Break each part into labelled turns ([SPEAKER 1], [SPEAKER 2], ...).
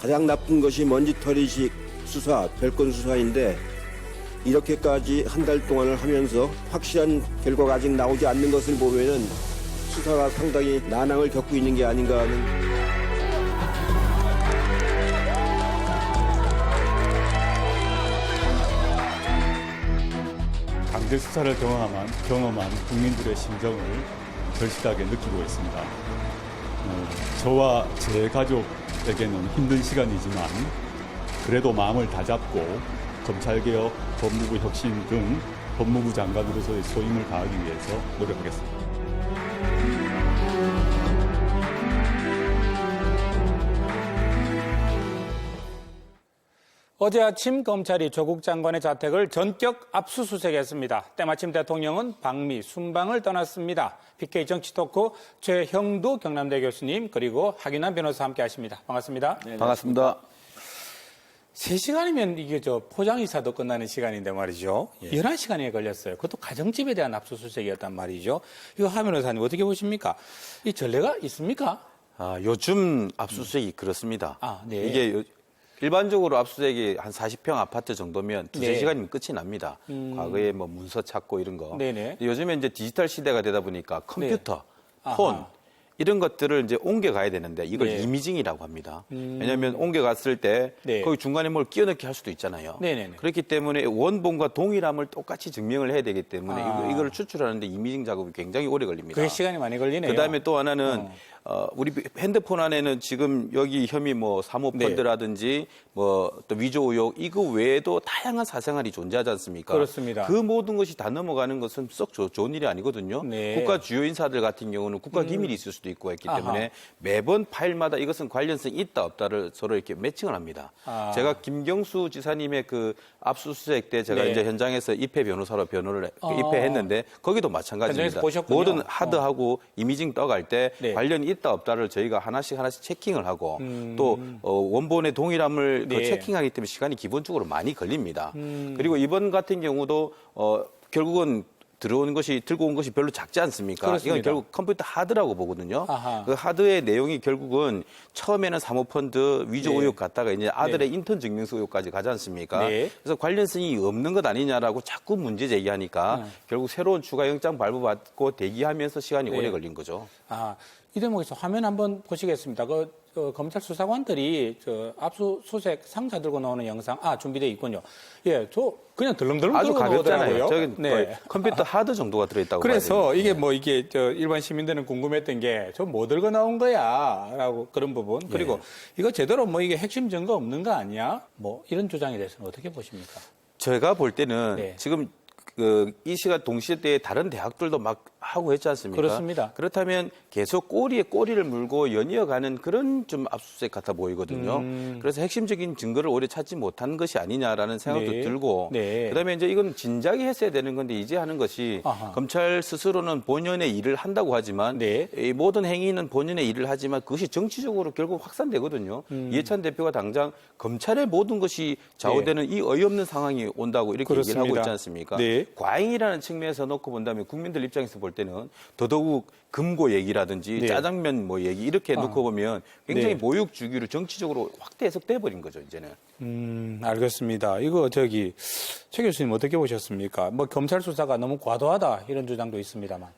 [SPEAKER 1] 가장 나쁜 것이 먼지털이식 수사, 별건 수사인데 이렇게까지 한 달 동안을 하면서 확실한 결과가 아직 나오지 않는 것을 보면은 수사가 상당히 난항을 겪고 있는 게 아닌가 하는.
[SPEAKER 2] 강제 수사를 경험한 국민들의 심정을 절실하게 느끼고 있습니다. 저와 제 가족에게는 힘든 시간이지만 그래도 마음을 다잡고 검찰개혁, 법무부 혁신 등 법무부 장관으로서의 소임을 다하기 위해서 노력하겠습니다.
[SPEAKER 3] 어제 아침 검찰이 조국 장관의 자택을 전격 압수수색했습니다. 때마침 대통령은 방미 순방을 떠났습니다. PK 정치토크 최형두 경남대 교수님 그리고 하균환 변호사 함께 하십니다. 반갑습니다.
[SPEAKER 4] 네, 반갑습니다.
[SPEAKER 3] 3시간이면 이게 포장이사도 끝나는 시간인데 말이죠. 11시간이 걸렸어요. 그것도 가정집에 대한 압수수색이었단 말이죠. 이거 하 변호사님 어떻게 보십니까? 이 전례가 있습니까?
[SPEAKER 4] 요즘 압수수색이 그렇습니다.
[SPEAKER 3] 네.
[SPEAKER 4] 이게 일반적으로 압수수색이 한 40평 아파트 정도면 두세
[SPEAKER 3] 네.
[SPEAKER 4] 시간이면 끝이 납니다. 과거에 뭐 문서 찾고 이런 거.
[SPEAKER 3] 네네.
[SPEAKER 4] 요즘에 이제 디지털 시대가 되다 보니까 컴퓨터,
[SPEAKER 3] 네.
[SPEAKER 4] 폰,
[SPEAKER 3] 아하.
[SPEAKER 4] 이런 것들을 이제 옮겨가야 되는데 이걸
[SPEAKER 3] 네.
[SPEAKER 4] 이미징이라고 합니다. 왜냐하면 옮겨갔을 때
[SPEAKER 3] 네.
[SPEAKER 4] 거기 중간에 뭘 끼워넣기 할 수도 있잖아요.
[SPEAKER 3] 네네네.
[SPEAKER 4] 그렇기 때문에 원본과 동일함을 똑같이 증명을 해야 되기 때문에
[SPEAKER 3] 아.
[SPEAKER 4] 이걸 추출하는데 이미징 작업이 굉장히 오래 걸립니다.
[SPEAKER 3] 그게 시간이 많이 걸리네요.
[SPEAKER 4] 그다음에 또 하나는 우리 핸드폰 안에는 지금 여기 혐의 뭐 사모펀드라든지 뭐 또 위조 의혹 이거 외에도 다양한 사생활이 존재하지 않습니까?
[SPEAKER 3] 그렇습니다.
[SPEAKER 4] 그 모든 것이 다 넘어가는 것은 썩 좋은 일이 아니거든요.
[SPEAKER 3] 네.
[SPEAKER 4] 국가 주요 인사들 같은 경우는 국가 기밀이 있을 수도 있고 했기 때문에 매번 파일마다 이것은 관련성이 있다 없다를 서로 이렇게 매칭을 합니다. 제가 김경수 지사님의 그 압수수색 때 제가
[SPEAKER 3] 네.
[SPEAKER 4] 이제 현장에서 입회 변호사로 변호를 입회했는데 거기도 마찬가지입니다.
[SPEAKER 3] 현장에서 보셨군요.
[SPEAKER 4] 모든 하드하고 이미징 떠갈 때
[SPEAKER 3] 네.
[SPEAKER 4] 관련이 있다 없다를 저희가 하나씩 체킹을 하고 또 원본의 동일함을 그
[SPEAKER 3] 네.
[SPEAKER 4] 체킹하기 때문에 시간이 기본적으로 많이 걸립니다. 그리고 이번 같은 경우도 결국은 들고 온 것이 별로 작지 않습니까?
[SPEAKER 3] 그렇습니다.
[SPEAKER 4] 이건 결국 컴퓨터 하드라고 보거든요.
[SPEAKER 3] 아하.
[SPEAKER 4] 그 하드의 내용이 결국은 처음에는 사모펀드 위조
[SPEAKER 3] 네.
[SPEAKER 4] 의혹 갔다가 이제 아들의 인턴 증명서 의혹까지 가지 않습니까?
[SPEAKER 3] 네.
[SPEAKER 4] 그래서 관련성이 없는 것 아니냐라고 자꾸 문제 제기하니까 결국 새로운 추가 영장 발부받고 대기하면서 시간이
[SPEAKER 3] 네.
[SPEAKER 4] 오래 걸린 거죠.
[SPEAKER 3] 이 대목에서 화면 한번 보시겠습니다. 검찰 수사관들이 압수수색 상자 들고 나오는 영상, 준비되어 있군요. 예, 그냥 덜렁덜렁
[SPEAKER 4] 아주
[SPEAKER 3] 들고
[SPEAKER 4] 가볍잖아요.
[SPEAKER 3] 나오더라고요.
[SPEAKER 4] 저기 거의 컴퓨터 하드 정도가 들어있다고
[SPEAKER 3] 그래서
[SPEAKER 4] 봐야 됩니다.
[SPEAKER 3] 이게 일반 시민들은 궁금했던 게 저 뭐 들고 나온 거야? 라고 그런 부분. 그리고 이거 제대로 이게 핵심 증거 없는 거 아니야? 이런 주장에 대해서는 어떻게 보십니까?
[SPEAKER 4] 제가 볼 때는
[SPEAKER 3] 네.
[SPEAKER 4] 지금 이 시간 동시에 때에 다른 대학들도 막 하고 했지 않습니까?
[SPEAKER 3] 그렇습니다.
[SPEAKER 4] 그렇다면 계속 꼬리에 꼬리를 물고 연이어가는 그런 좀 압수수색 같아 보이거든요. 그래서 핵심적인 증거를 오래 찾지 못한 것이 아니냐라는 생각도
[SPEAKER 3] 네.
[SPEAKER 4] 들고
[SPEAKER 3] 네.
[SPEAKER 4] 그다음에 이제 이건 진작에 했어야 되는 건데 이제 하는 것이 검찰 스스로는 본연의 일을 한다고 하지만
[SPEAKER 3] 네.
[SPEAKER 4] 이 모든 행위는 본연의 일을 하지만 그것이 정치적으로 결국 확산되거든요. 이해찬 대표가 당장 검찰의 모든 것이 좌우되는 이 어이없는 상황이 온다고 이렇게
[SPEAKER 3] 그렇습니다.
[SPEAKER 4] 얘기를 하고 있지 않습니까?
[SPEAKER 3] 네.
[SPEAKER 4] 과잉이라는 측면에서 놓고 본다면 국민들 입장에서 볼 때는 더더욱 금고 얘기라든지
[SPEAKER 3] 네.
[SPEAKER 4] 짜장면 얘기 이렇게 놓고 보면 굉장히
[SPEAKER 3] 네.
[SPEAKER 4] 모욕 주기로 정치적으로 확대 해석돼 버린 거죠 이제는.
[SPEAKER 3] 알겠습니다. 이거 최 교수님 어떻게 보셨습니까? 검찰 수사가 너무 과도하다 이런 주장도 있습니다만.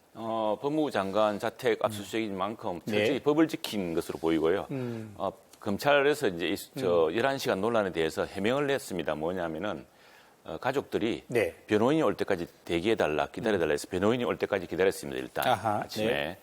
[SPEAKER 5] 법무부 장관 자택 압수수색인 만큼 철저히
[SPEAKER 3] 네.
[SPEAKER 5] 법을 지킨 것으로 보이고요. 검찰에서 이제 11시간 논란에 대해서 해명을 냈습니다. 뭐냐면은 가족들이
[SPEAKER 3] 네.
[SPEAKER 5] 변호인이 올 때까지 대기해달라, 기다려달라 해서 변호인이 올 때까지 기다렸습니다. 일단 아침에.
[SPEAKER 3] 네.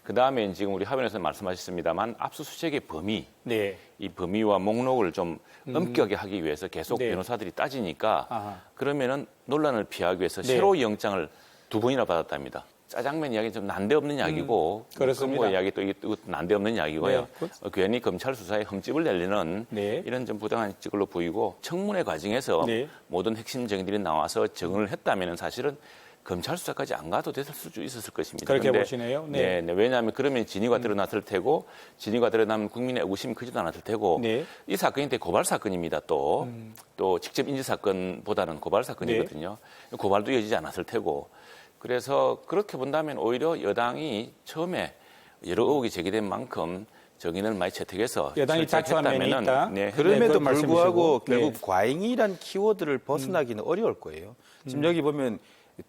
[SPEAKER 5] 그다음에 지금 우리 화면에서 말씀하셨습니다만 압수수색의 범위,
[SPEAKER 3] 네.
[SPEAKER 5] 이 범위와 목록을 좀 엄격하게 하기 위해서 계속
[SPEAKER 3] 네.
[SPEAKER 5] 변호사들이 따지니까
[SPEAKER 3] 아하.
[SPEAKER 5] 그러면은 논란을 피하기 위해서
[SPEAKER 3] 네.
[SPEAKER 5] 새로 영장을 2번이나 받았답니다. 짜장면 이야기는 좀 난데없는 이야기고
[SPEAKER 3] 그렇습니다.
[SPEAKER 5] 금고 이야기 또 이것도 난데없는 이야기고요.
[SPEAKER 3] 네.
[SPEAKER 5] 괜히 검찰 수사에 흠집을 내리는
[SPEAKER 3] 네.
[SPEAKER 5] 이런 좀 부당한 찍을로 보이고 청문회 과정에서
[SPEAKER 3] 네.
[SPEAKER 5] 모든 핵심 증인들이 나와서 증언을 했다면 사실은 검찰 수사까지 안 가도 됐을 수 있었을 것입니다.
[SPEAKER 3] 그렇게
[SPEAKER 5] 근데
[SPEAKER 3] 보시네요. 네.
[SPEAKER 5] 왜냐하면 그러면 진위가 드러났을 테고 진위가 드러나면 국민의 의구심이 크지도 않았을 테고
[SPEAKER 3] 네.
[SPEAKER 5] 이 사건이 되게 고발 사건입니다. 또 직접 인지 사건보다는 고발 사건이거든요. 고발도 이어지지 않았을 테고 그래서 그렇게 본다면 오히려 여당이 처음에 여러 의혹이 제기된 만큼 정인을 많이 채택해서
[SPEAKER 3] 여당이 자초한 면이 있다.
[SPEAKER 5] 네,
[SPEAKER 4] 그럼에도
[SPEAKER 3] 그런 말씀이시고.
[SPEAKER 4] 불구하고
[SPEAKER 3] 네.
[SPEAKER 4] 결국 과잉이란 키워드를 벗어나기는 어려울 거예요. 지금 여기 보면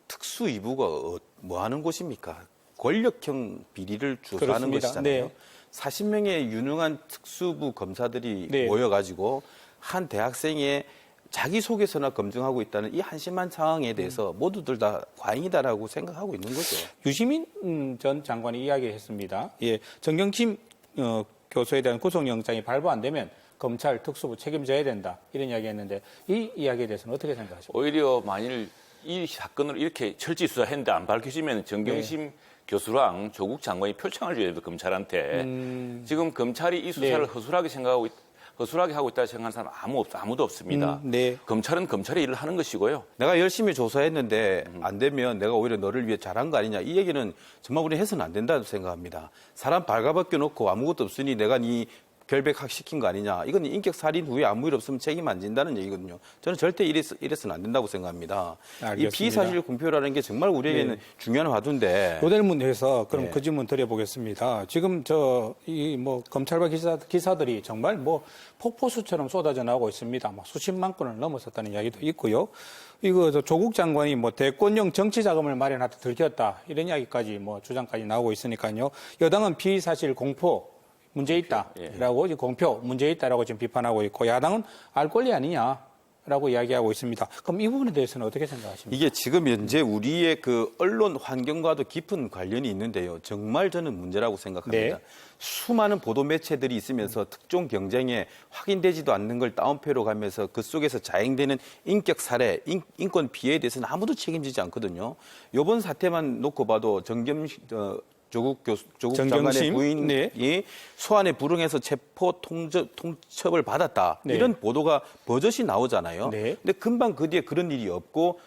[SPEAKER 4] 특수위부가 뭐 하는 곳입니까? 권력형 비리를 조사하는
[SPEAKER 3] 그렇습니다.
[SPEAKER 4] 것이잖아요.
[SPEAKER 3] 네.
[SPEAKER 4] 40명의 유능한 특수부 검사들이
[SPEAKER 3] 네.
[SPEAKER 4] 모여가지고 한 대학생의 자기소개서나 검증하고 있다는 이 한심한 상황에 대해서 모두들 다 과잉이다라고 생각하고 있는 거죠.
[SPEAKER 3] 유시민 전 장관이 이야기했습니다. 예, 정경심 교수에 대한 구속영장이 발부 안 되면 검찰 특수부 책임져야 된다. 이런 이야기했는데 이 이야기에 대해서는 어떻게 생각하십니까?
[SPEAKER 5] 오히려 만일 이 사건을 이렇게 철저히 수사했는데 안 밝혀지면 정경심 교수랑 조국 장관이 표창을 줘야 돼요, 검찰한테. 지금 검찰이 이 수사를
[SPEAKER 3] 네.
[SPEAKER 5] 허술하게 하고 있다 생각하는 사람 아무도 없습니다.
[SPEAKER 3] 네.
[SPEAKER 5] 검찰은 검찰의 일을 하는 것이고요.
[SPEAKER 4] 내가 열심히 조사했는데 안 되면 내가 오히려 너를 위해 잘한 거 아니냐. 이 얘기는 정말 우리 해서는 안 된다고 생각합니다. 사람 발가벗겨 놓고 아무것도 없으니 내가 네 결백학 시킨 거 아니냐. 이건 인격 살인 후에 아무 일 없으면 책임 안 진다는 얘기거든요. 저는 절대 이래서는 안 된다고 생각합니다.
[SPEAKER 3] 알겠습니다.
[SPEAKER 4] 이 비사실 공표라는 게 정말 우리에게는
[SPEAKER 3] 네.
[SPEAKER 4] 중요한 화두인데.
[SPEAKER 3] 모델문에서 그럼
[SPEAKER 4] 네.
[SPEAKER 3] 그 질문 드려보겠습니다. 지금 검찰과 기사들이 정말 폭포수처럼 쏟아져 나오고 있습니다. 수십만 건을 넘어섰다는 이야기도 있고요. 이거 조국 장관이 대권용 정치 자금을 마련하다 들켰다 이런 이야기까지 주장까지 나오고 있으니까요. 여당은 비사실 공표 문제 있다라고 공표 문제 있다라고 지금 비판하고 있고 야당은 알 권리 아니냐라고 이야기하고 있습니다. 그럼 이 부분에 대해서는 어떻게 생각하십니까?
[SPEAKER 4] 이게 지금 현재 우리의 그 언론 환경과도 깊은 관련이 있는데요. 정말 저는 문제라고 생각합니다.
[SPEAKER 3] 네.
[SPEAKER 4] 수많은 보도 매체들이 있으면서 특종 경쟁에 확인되지도 않는 걸 따옴표로 가면서 그 속에서 자행되는 인격 살해, 인권 피해에 대해서는 아무도 책임지지 않거든요. 이번 사태만 놓고 봐도 조국 장관의 부인이
[SPEAKER 3] 네.
[SPEAKER 4] 소환에 불응해서 체포 통첩을 받았다.
[SPEAKER 3] 네.
[SPEAKER 4] 이런 보도가 버젓이 나오잖아요.
[SPEAKER 3] 네.
[SPEAKER 4] 근데 금방 그 뒤에 그런 일이 없고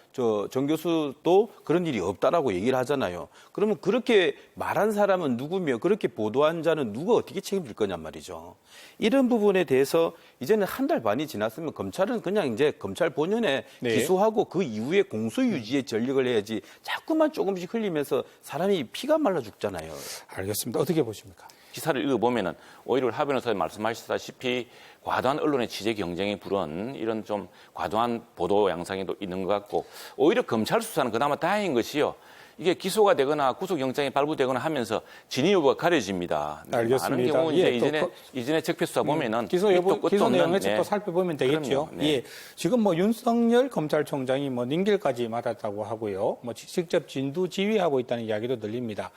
[SPEAKER 4] 정 교수도 그런 일이 없다라고 얘기를 하잖아요. 그러면 그렇게 말한 사람은 누구며 그렇게 보도한 자는 누가 어떻게 책임질 거냔 말이죠. 이런 부분에 대해서 이제는 한 달 반이 지났으면 검찰은 그냥 이제 검찰 본연에
[SPEAKER 3] 네.
[SPEAKER 4] 기소하고 그 이후에 공소 유지에 전력을 해야지 자꾸만 조금씩 흘리면서 사람이 피가 말라 죽잖아요.
[SPEAKER 3] 알겠습니다. 어떻게 보십니까?
[SPEAKER 5] 기사를 읽어보면은 오히려 하 변호사님 말씀하셨다시피 과도한 언론의 취재 경쟁에 불은 이런 좀 과도한 보도 양상이 있는 것 같고 오히려 검찰 수사는 그나마 다행인 것이요. 이게 기소가 되거나 구속영장이 발부되거나 하면서 진위 여부가 가려집니다.
[SPEAKER 3] 알겠습니다.
[SPEAKER 5] 많은 경우
[SPEAKER 3] 예,
[SPEAKER 5] 이제 이전에 적폐 수사 보면은
[SPEAKER 3] 기소 여부,
[SPEAKER 5] 끝도
[SPEAKER 3] 기소
[SPEAKER 5] 없는,
[SPEAKER 3] 내용을
[SPEAKER 5] 네.
[SPEAKER 3] 또 살펴보면 되겠죠.
[SPEAKER 5] 그럼요. 네.
[SPEAKER 3] 예, 지금 윤석열 검찰총장이 닝길까지 맞았다고 하고요. 직접 진두 지휘하고 있다는 이야기도 들립니다.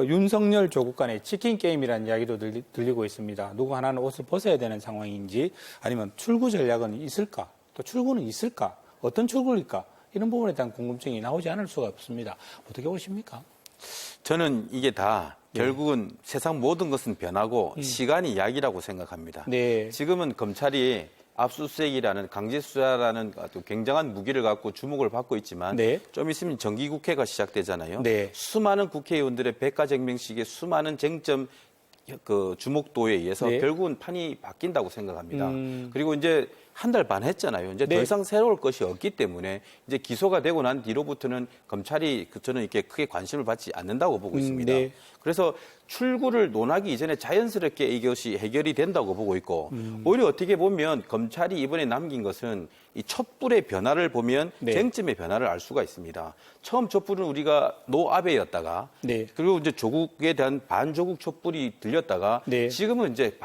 [SPEAKER 3] 윤석열 조국 간의 치킨 게임이라는 이야기도 들리고 있습니다. 누구 하나는 옷을 벗어야 되는 상황인지 아니면 출구 전략은 있을까? 또 출구는 있을까? 어떤 출구일까? 이런 부분에 대한 궁금증이 나오지 않을 수가 없습니다. 어떻게 보십니까?
[SPEAKER 4] 저는 이게 다 결국은 세상 모든 것은 변하고 시간이 약이라고 생각합니다.
[SPEAKER 3] 네.
[SPEAKER 4] 지금은 검찰이 압수수색이라는 강제수사라는 아주 굉장한 무기를 갖고 주목을 받고 있지만
[SPEAKER 3] 네.
[SPEAKER 4] 좀 있으면 정기국회가 시작되잖아요.
[SPEAKER 3] 네.
[SPEAKER 4] 수많은 국회의원들의 백가쟁명식의 수많은 쟁점 주목도에 의해서
[SPEAKER 3] 네.
[SPEAKER 4] 결국은 판이 바뀐다고 생각합니다. 그리고 이제 한 달 반 했잖아요. 이제
[SPEAKER 3] 네.
[SPEAKER 4] 더 이상 새로울 것이 없기 때문에 이제 기소가 되고 난 뒤로부터는 검찰이 저는 이렇게 크게 관심을 받지 않는다고 보고 있습니다.
[SPEAKER 3] 네.
[SPEAKER 4] 그래서 출구를 논하기 이전에 자연스럽게 이것이 해결이 된다고 보고 있고 오히려 어떻게 보면 검찰이 이번에 남긴 것은 이 촛불의 변화를 보면
[SPEAKER 3] 네.
[SPEAKER 4] 쟁점의 변화를 알 수가 있습니다. 처음 촛불은 우리가 노아베였다가
[SPEAKER 3] 네.
[SPEAKER 4] 그리고 이제 조국에 대한 반조국 촛불이 들렸다가
[SPEAKER 3] 네.
[SPEAKER 4] 지금은 이제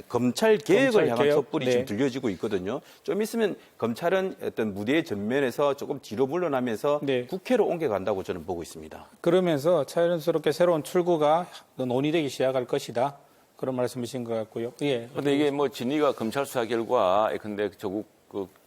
[SPEAKER 4] 검찰 개혁을
[SPEAKER 3] 검찰
[SPEAKER 4] 향한
[SPEAKER 3] 개혁?
[SPEAKER 4] 촛불이
[SPEAKER 3] 네.
[SPEAKER 4] 지금 들려지고 있거든요. 좀 있으면 검찰은 어떤 무대의 전면에서 조금 뒤로 물러나면서
[SPEAKER 3] 네.
[SPEAKER 4] 국회로 옮겨간다고 저는 보고 있습니다.
[SPEAKER 3] 그러면서 자연스럽게 새로운 출구가 논의되기 시작할 것이다. 그런 말씀이신 것 같고요. 예.
[SPEAKER 5] 그런데 이게 진위가 검찰 수사 결과 근데 조국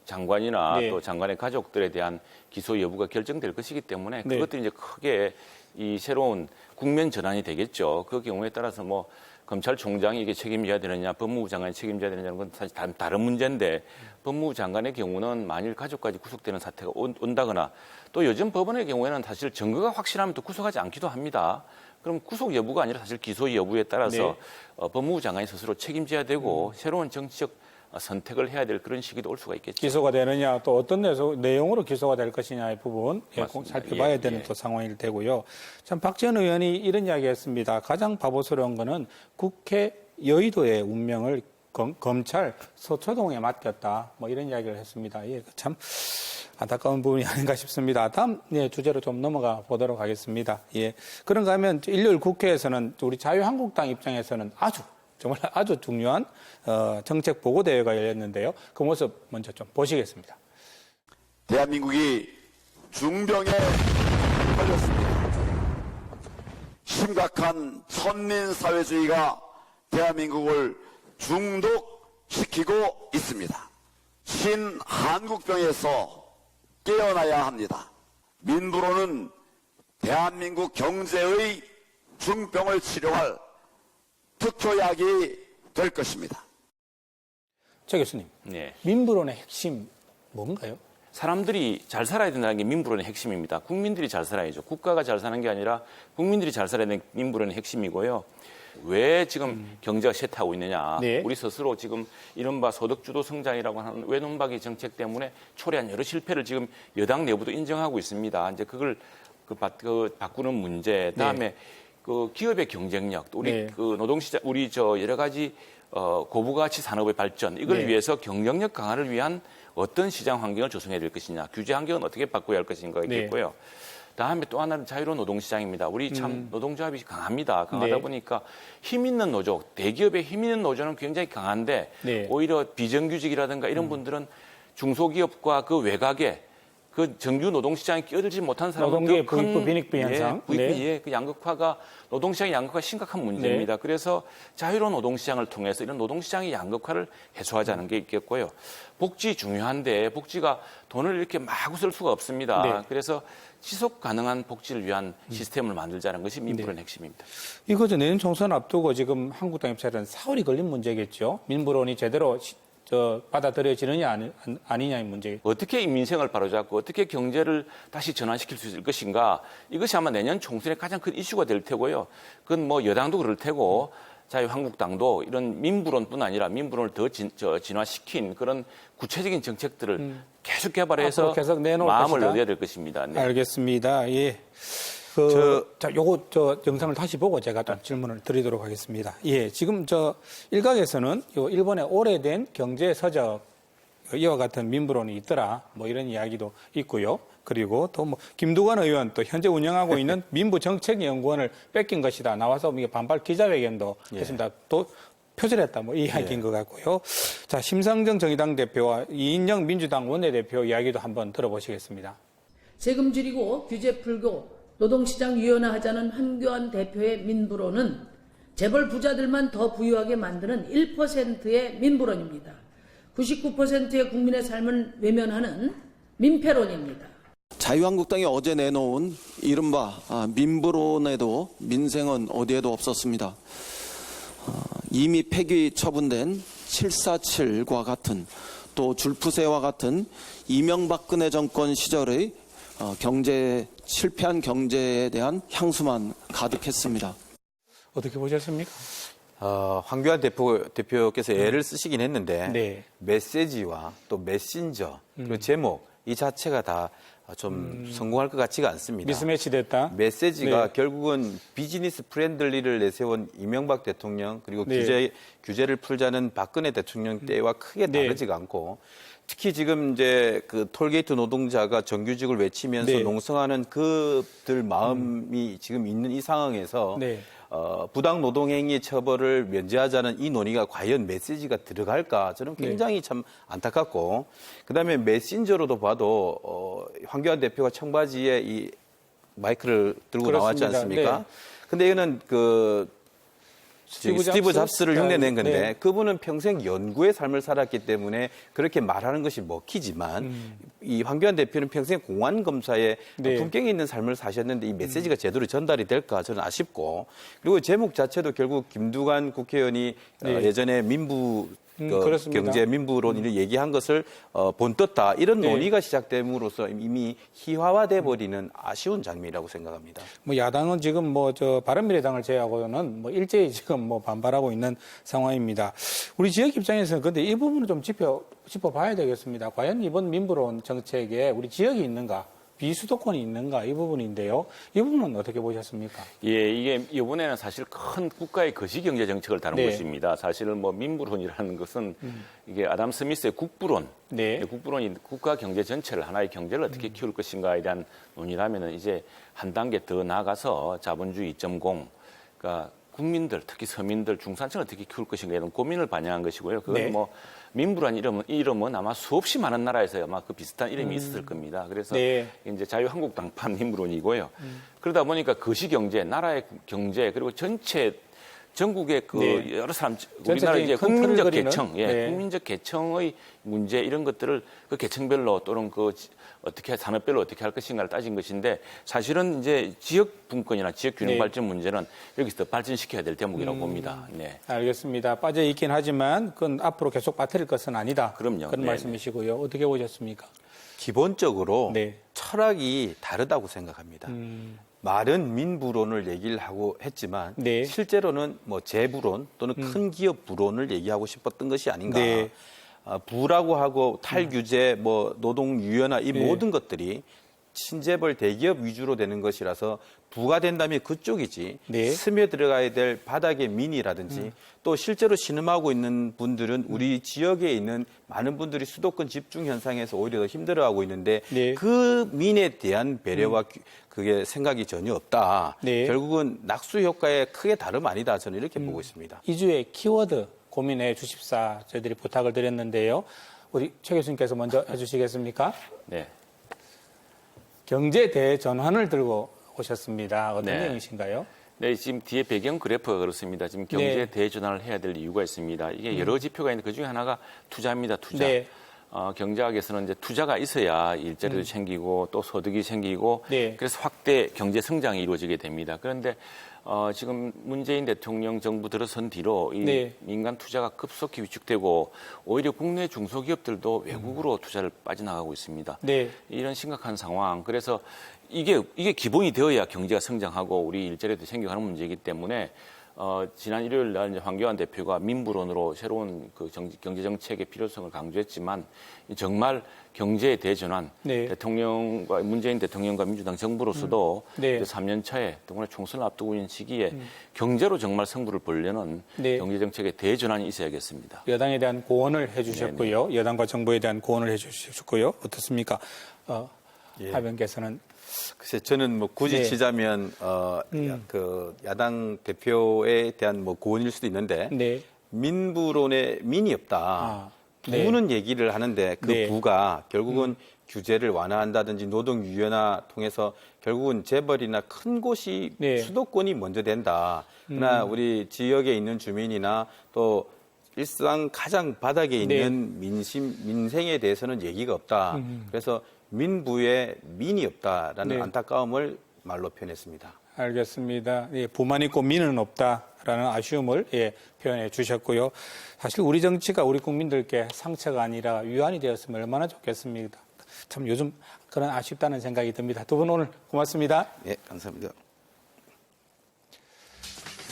[SPEAKER 5] 장관이나
[SPEAKER 3] 네.
[SPEAKER 5] 또 장관의 가족들에 대한 기소 여부가 결정될 것이기 때문에
[SPEAKER 3] 네.
[SPEAKER 5] 그것들이 이제 크게 이 새로운 국면 전환이 되겠죠. 그 경우에 따라서 검찰총장이 이게 책임져야 되느냐, 법무부 장관이 책임져야 되느냐는 건 사실 다른 문제인데 법무부 장관의 경우는 만일 가족까지 구속되는 사태가 온다거나 또 요즘 법원의 경우에는 사실 증거가 확실하면 또 구속하지 않기도 합니다. 그럼 구속 여부가 아니라 사실 기소 여부에 따라서
[SPEAKER 3] 네.
[SPEAKER 5] 법무부 장관이 스스로 책임져야 되고 새로운 정치적 선택을 해야 될 그런 시기도 올 수가 있겠죠.
[SPEAKER 3] 기소가 되느냐 또 어떤 내용으로 기소가 될 것이냐의 부분
[SPEAKER 5] 맞습니다.
[SPEAKER 3] 살펴봐야
[SPEAKER 5] 예,
[SPEAKER 3] 되는
[SPEAKER 5] 예.
[SPEAKER 3] 또 상황일 테고요. 참 박지원 의원이 이런 이야기했습니다. 가장 바보스러운 거는 국회 여의도의 운명을 검찰 서초동에 맡겼다. 뭐 이런 이야기를 했습니다. 예, 참 안타까운 부분이 아닌가 싶습니다. 다음 주제로 좀 넘어가 보도록 하겠습니다. 예, 그런가 하면 일요일 국회에서는 우리 자유한국당 입장에서는 정말 아주 중요한 정책 보고 대회가 열렸는데요. 그 모습 먼저 좀 보시겠습니다.
[SPEAKER 6] 대한민국이 중병에 걸렸습니다. 심각한 천민사회주의가 대한민국을 중독시키고 있습니다. 신한국병에서 깨어나야 합니다. 민부로는 대한민국 경제의 중병을 치료할 특효약이 될 것입니다.
[SPEAKER 3] 최 교수님,
[SPEAKER 5] 네.
[SPEAKER 3] 민부론의 핵심 뭔가요?
[SPEAKER 5] 사람들이 잘 살아야 된다는 게 민부론의 핵심입니다. 국민들이 잘 살아야죠. 국가가 잘 사는 게 아니라 국민들이 잘 살아야 되는 민부론의 핵심이고요. 왜 지금 경제가 쇠퇴하고 있느냐.
[SPEAKER 3] 네.
[SPEAKER 5] 우리 스스로 지금 이른바 소득주도 성장이라고 하는 외눈박이 정책 때문에 초래한 여러 실패를 지금 여당 내부도 인정하고 있습니다. 이제 그걸 바꾸는 문제. 다음에 그 기업의 경쟁력, 우리
[SPEAKER 3] 네.
[SPEAKER 5] 그 노동시장, 우리 여러 가지 고부가치 산업의 발전, 이걸
[SPEAKER 3] 네.
[SPEAKER 5] 위해서 경쟁력 강화를 위한 어떤 시장 환경을 조성해야 될 것이냐, 규제 환경은 어떻게 바꿔야 할 것인가 있겠고요. 다음에 또 하나는 자유로운 노동시장입니다. 우리 참 노동조합이 강합니다. 강하다
[SPEAKER 3] 네.
[SPEAKER 5] 보니까 힘 있는 노조, 대기업의 힘 있는 노조는 굉장히 강한데
[SPEAKER 3] 네.
[SPEAKER 5] 오히려 비정규직이라든가 이런 분들은 중소기업과 그 외곽에 그 정규 노동시장에 끼어들지 못한 사람은
[SPEAKER 3] 노동계의 부익부, 빈익부 현상. 네.
[SPEAKER 5] 그 양극화가 노동시장의 양극화 심각한 문제입니다. 그래서 자유로운 노동시장을 통해서 이런 노동시장의 양극화를 해소하자는 게 있겠고요. 복지 중요한데 복지가 돈을 이렇게 마구 쓸 수가 없습니다.
[SPEAKER 3] 네.
[SPEAKER 5] 그래서 지속 가능한 복지를 위한 시스템을 만들자는 것이 민부론의 핵심입니다.
[SPEAKER 3] 이거죠. 내년 총선 앞두고 지금 한국당 입장에서는 사흘이 걸린 문제겠죠. 민부론이 제대로 받아들여지느냐 아니냐의 문제.
[SPEAKER 5] 어떻게 이 민생을 바로잡고 어떻게 경제를 다시 전환시킬 수 있을 것인가, 이것이 아마 내년 총선의 가장 큰 이슈가 될 테고요. 그건 뭐 여당도 그럴 테고 자유한국당도 이런 민부론뿐 아니라 민부론을 더 진화시킨 그런 구체적인 정책들을 계속 개발해서
[SPEAKER 3] 앞으로 계속 내놓을
[SPEAKER 5] 마음을
[SPEAKER 3] 것이다.
[SPEAKER 5] 얻어야 될 것입니다. 네.
[SPEAKER 3] 알겠습니다. 예. 요거 영상을 다시 보고 제가 좀 질문을 드리도록 하겠습니다. 예. 지금 일각에서는 일본의 오래된 경제 서적 이와 같은 민부론이 있더라. 뭐 이런 이야기도 있고요. 그리고 또 김두관 의원 또 현재 운영하고 있는 민부정책연구원을 뺏긴 것이다. 나와서 반발 기자회견도 했습니다. 또 표절했다. 뭐 이 이야기인 것 같고요. 자, 심상정 정의당 대표와 이인영 민주당 원내대표 이야기도 한번 들어보시겠습니다.
[SPEAKER 7] 세금 줄이고 규제 풀고 노동시장 유연화하자는 한교안 대표의 민부론은 재벌 부자들만 더 부유하게 만드는 1%의 민부론입니다. 99%의 국민의 삶을 외면하는 민폐론입니다.
[SPEAKER 8] 자유한국당이 어제 내놓은 이른바 민부론에도 민생은 어디에도 없었습니다. 이미 폐기 처분된 747과 같은 또 줄푸세와 같은 이명박근혜 정권 시절의 실패한 경제에 대한 향수만 가득했습니다.
[SPEAKER 3] 어떻게 보셨습니까?
[SPEAKER 4] 황교안 대표께서 애를 쓰시긴 했는데
[SPEAKER 3] 네.
[SPEAKER 4] 메시지와 또 메신저 그리고 제목 이 자체가 다 좀 성공할 것 같지가 않습니다.
[SPEAKER 3] 미스매치 됐다.
[SPEAKER 4] 메시지가
[SPEAKER 3] 네.
[SPEAKER 4] 결국은 비즈니스 프렌들리를 내세운 이명박 대통령 그리고
[SPEAKER 3] 네.
[SPEAKER 4] 규제를 풀자는 박근혜 대통령 때와 크게 다르지가 않고 특히 지금 이제 그 톨게이트 노동자가 정규직을 외치면서
[SPEAKER 3] 네.
[SPEAKER 4] 농성하는 그들 마음이 지금 있는 이 상황에서
[SPEAKER 3] 네.
[SPEAKER 4] 부당 노동행위 처벌을 면제하자는 이 논의가 과연 메시지가 들어갈까 저는 굉장히 참 안타깝고 그다음에 메신저로도 봐도 황교안 대표가 청바지에 이 마이크를 들고 나왔지
[SPEAKER 3] 그렇습니다.
[SPEAKER 4] 않습니까?
[SPEAKER 3] 네.
[SPEAKER 4] 근데 이거는 스티브 잡스를 흉내낸 건데
[SPEAKER 3] 네.
[SPEAKER 4] 그분은 평생 연구의 삶을 살았기 때문에 그렇게 말하는 것이 먹히지만 이 황교안 대표는 평생 공안 검사에
[SPEAKER 3] 네.
[SPEAKER 4] 품격이 있는 삶을 사셨는데 이 메시지가 제대로 전달이 될까 저는 아쉽고 그리고 제목 자체도 결국 김두관 국회의원이
[SPEAKER 3] 네.
[SPEAKER 4] 예전에 민부
[SPEAKER 3] 그렇습니다.
[SPEAKER 4] 경제 민부론을 얘기한 것을 본떴다 이런
[SPEAKER 3] 네.
[SPEAKER 4] 논의가 시작됨으로써 이미 희화화돼 버리는 아쉬운 장면이라고 생각합니다.
[SPEAKER 3] 뭐 야당은 지금 바른미래당을 제외하고는 일제히 지금 반발하고 있는 상황입니다. 우리 지역 입장에서는 근데 이 부분을 좀 짚어봐야 되겠습니다. 과연 이번 민부론 정책에 우리 지역이 있는가? 비수도권이 있는가 이 부분인데요. 이 부분은 어떻게 보셨습니까?
[SPEAKER 5] 예, 이게 이번에는 사실 큰 국가의 거시경제 정책을 다룬
[SPEAKER 3] 네.
[SPEAKER 5] 것입니다. 사실 민부론이라는 것은 이게 아담 스미스의 국부론,
[SPEAKER 3] 네.
[SPEAKER 5] 국부론이 국가 경제 전체를 하나의 경제를 어떻게 키울 것인가에 대한 논의라면은 이제 한 단계 더 나아가서 자본주의 2.0, 그러니까 국민들, 특히 서민들, 중산층을 어떻게 키울 것인가에 대한 고민을 반영한 것이고요. 그건
[SPEAKER 3] 네.
[SPEAKER 5] 민부란 이름은 아마 수없이 많은 나라에서 아마 그 비슷한 이름이 있었을 겁니다. 그래서
[SPEAKER 3] 네.
[SPEAKER 5] 이제 자유한국당판 민부론이고요. 그러다 보니까 거시경제, 나라의 경제 그리고 전체 전국의
[SPEAKER 3] 네.
[SPEAKER 5] 여러 사람 우리나라 이제
[SPEAKER 3] 큰 틀을
[SPEAKER 5] 국민적
[SPEAKER 3] 그리는,
[SPEAKER 5] 계층,
[SPEAKER 3] 네.
[SPEAKER 5] 국민적 계층의 문제 이런 것들을 그 계층별로 또는 어떻게 산업별로 어떻게 할 것인가를 따진 것인데 사실은 이제 지역 분권이나 지역 균형
[SPEAKER 3] 네.
[SPEAKER 5] 발전 문제는 여기서 더 발전시켜야 될 대목이라고 봅니다. 네.
[SPEAKER 3] 알겠습니다. 빠져 있긴 하지만 그건 앞으로 계속 빠뜨릴 것은 아니다.
[SPEAKER 5] 그럼요.
[SPEAKER 3] 그런
[SPEAKER 5] 네,
[SPEAKER 3] 말씀이시고요. 어떻게 보셨습니까?
[SPEAKER 4] 기본적으로
[SPEAKER 3] 네.
[SPEAKER 4] 철학이 다르다고 생각합니다. 말은 민부론을 얘기를 하고 했지만
[SPEAKER 3] 네.
[SPEAKER 4] 실제로는 재부론 또는 큰 기업 부론을 얘기하고 싶었던 것이 아닌가.
[SPEAKER 3] 네.
[SPEAKER 4] 부라고 하고 탈규제, 노동 유연화 이
[SPEAKER 3] 네.
[SPEAKER 4] 모든 것들이 친재벌 대기업 위주로 되는 것이라서 부가 된다면 그쪽이지
[SPEAKER 3] 네.
[SPEAKER 4] 스며들어가야 될 바닥의 민이라든지 또 실제로 신음하고 있는 분들은 우리 지역에 있는 많은 분들이 수도권 집중 현상에서 오히려 더 힘들어하고 있는데
[SPEAKER 3] 네.
[SPEAKER 4] 그 민에 대한 배려와 그게 생각이 전혀 없다.
[SPEAKER 3] 네.
[SPEAKER 4] 결국은 낙수 효과에 크게 다름 아니다. 저는 이렇게 보고 있습니다.
[SPEAKER 3] 2주의 키워드 고민해 주십사 저희들이 부탁을 드렸는데요. 우리 최 교수님께서 먼저 해주시겠습니까?
[SPEAKER 5] 네.
[SPEAKER 3] 경제 대전환을 들고 오셨습니다. 어떤
[SPEAKER 5] 네.
[SPEAKER 3] 내용이신가요?
[SPEAKER 5] 네, 지금 뒤에 배경 그래프가 그렇습니다. 지금 경제
[SPEAKER 3] 네.
[SPEAKER 5] 대전환을 해야 될 이유가 있습니다. 이게 여러 지표가 있는데 그중에 하나가 투자입니다. 투자.
[SPEAKER 3] 네.
[SPEAKER 5] 경제학에서는 이제 투자가 있어야 일자리도 생기고 또 소득이 생기고
[SPEAKER 3] 네.
[SPEAKER 5] 그래서 확대 경제 성장이 이루어지게 됩니다. 그런데 지금 문재인 대통령 정부 들어선 뒤로 이
[SPEAKER 3] 네.
[SPEAKER 5] 민간 투자가 급속히 위축되고 오히려 국내 중소기업들도 외국으로 투자를 빠져나가고 있습니다.
[SPEAKER 3] 네.
[SPEAKER 5] 이런 심각한 상황. 그래서 이게 기본이 되어야 경제가 성장하고 우리 일자리도 생겨가는 문제이기 때문에 지난 일요일 날 이제 황교안 대표가 민부론으로 새로운 그 경제 정책의 필요성을 강조했지만 정말 경제의 대전환,
[SPEAKER 3] 네.
[SPEAKER 5] 문재인 대통령과 민주당 정부로서도
[SPEAKER 3] 네.
[SPEAKER 5] 이제 3년 차에 동안에 총선을 앞두고 있는 시기에 경제로 정말 승부를 보려는
[SPEAKER 3] 네.
[SPEAKER 5] 경제 정책의 대전환이 있어야겠습니다.
[SPEAKER 3] 여당에 대한 고언을 해주셨고요. 여당과 정부에 대한 고언을 해주셨고요. 어떻습니까?
[SPEAKER 4] 예.
[SPEAKER 3] 하변께서는
[SPEAKER 4] 글쎄, 저는 굳이
[SPEAKER 3] 네.
[SPEAKER 4] 치자면, 그 야당 대표에 대한 고언일 수도 있는데,
[SPEAKER 3] 네.
[SPEAKER 4] 민부론에 민이 없다.
[SPEAKER 3] 네.
[SPEAKER 4] 부는 얘기를 하는데 그
[SPEAKER 3] 네.
[SPEAKER 4] 부가 결국은 규제를 완화한다든지 노동 유연화 통해서 결국은 재벌이나 큰 곳이
[SPEAKER 3] 네.
[SPEAKER 4] 수도권이 먼저 된다. 그러나 우리 지역에 있는 주민이나 또 일상 가장 바닥에 있는 민생에 대해서는 얘기가 없다. 그래서 민부에 민이 없다라는
[SPEAKER 3] 네.
[SPEAKER 4] 안타까움을 말로 표현했습니다.
[SPEAKER 3] 알겠습니다. 예, 부만 있고 민은 없다라는 아쉬움을 표현해 주셨고요. 사실 우리 정치가 우리 국민들께 상처가 아니라 위안이 되었으면 얼마나 좋겠습니까? 참 요즘 그런 아쉽다는 생각이 듭니다. 두 분 오늘 고맙습니다.
[SPEAKER 4] 네, 감사합니다.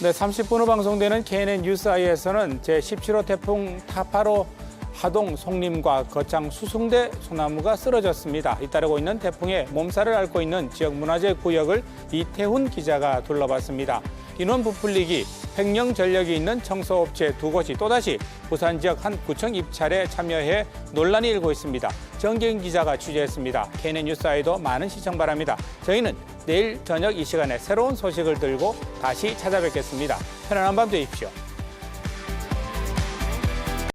[SPEAKER 3] 네, 30분 후 방송되는 KNN 뉴스아이에서는 제17호 태풍 타파로 하동, 송림과 거창, 수승대 소나무가 쓰러졌습니다. 잇따르고 있는 태풍의 몸살을 앓고 있는 지역 문화재 구역을 이태훈 기자가 둘러봤습니다. 인원 부풀리기, 횡령 전력이 있는 청소업체 두 곳이 또다시 부산 지역 한 구청 입찰에 참여해 논란이 일고 있습니다. 정경 기자가 취재했습니다. KNN 뉴스아이도 많은 시청 바랍니다. 저희는 내일 저녁 이 시간에 새로운 소식을 들고 다시 찾아뵙겠습니다. 편안한 밤 되십시오.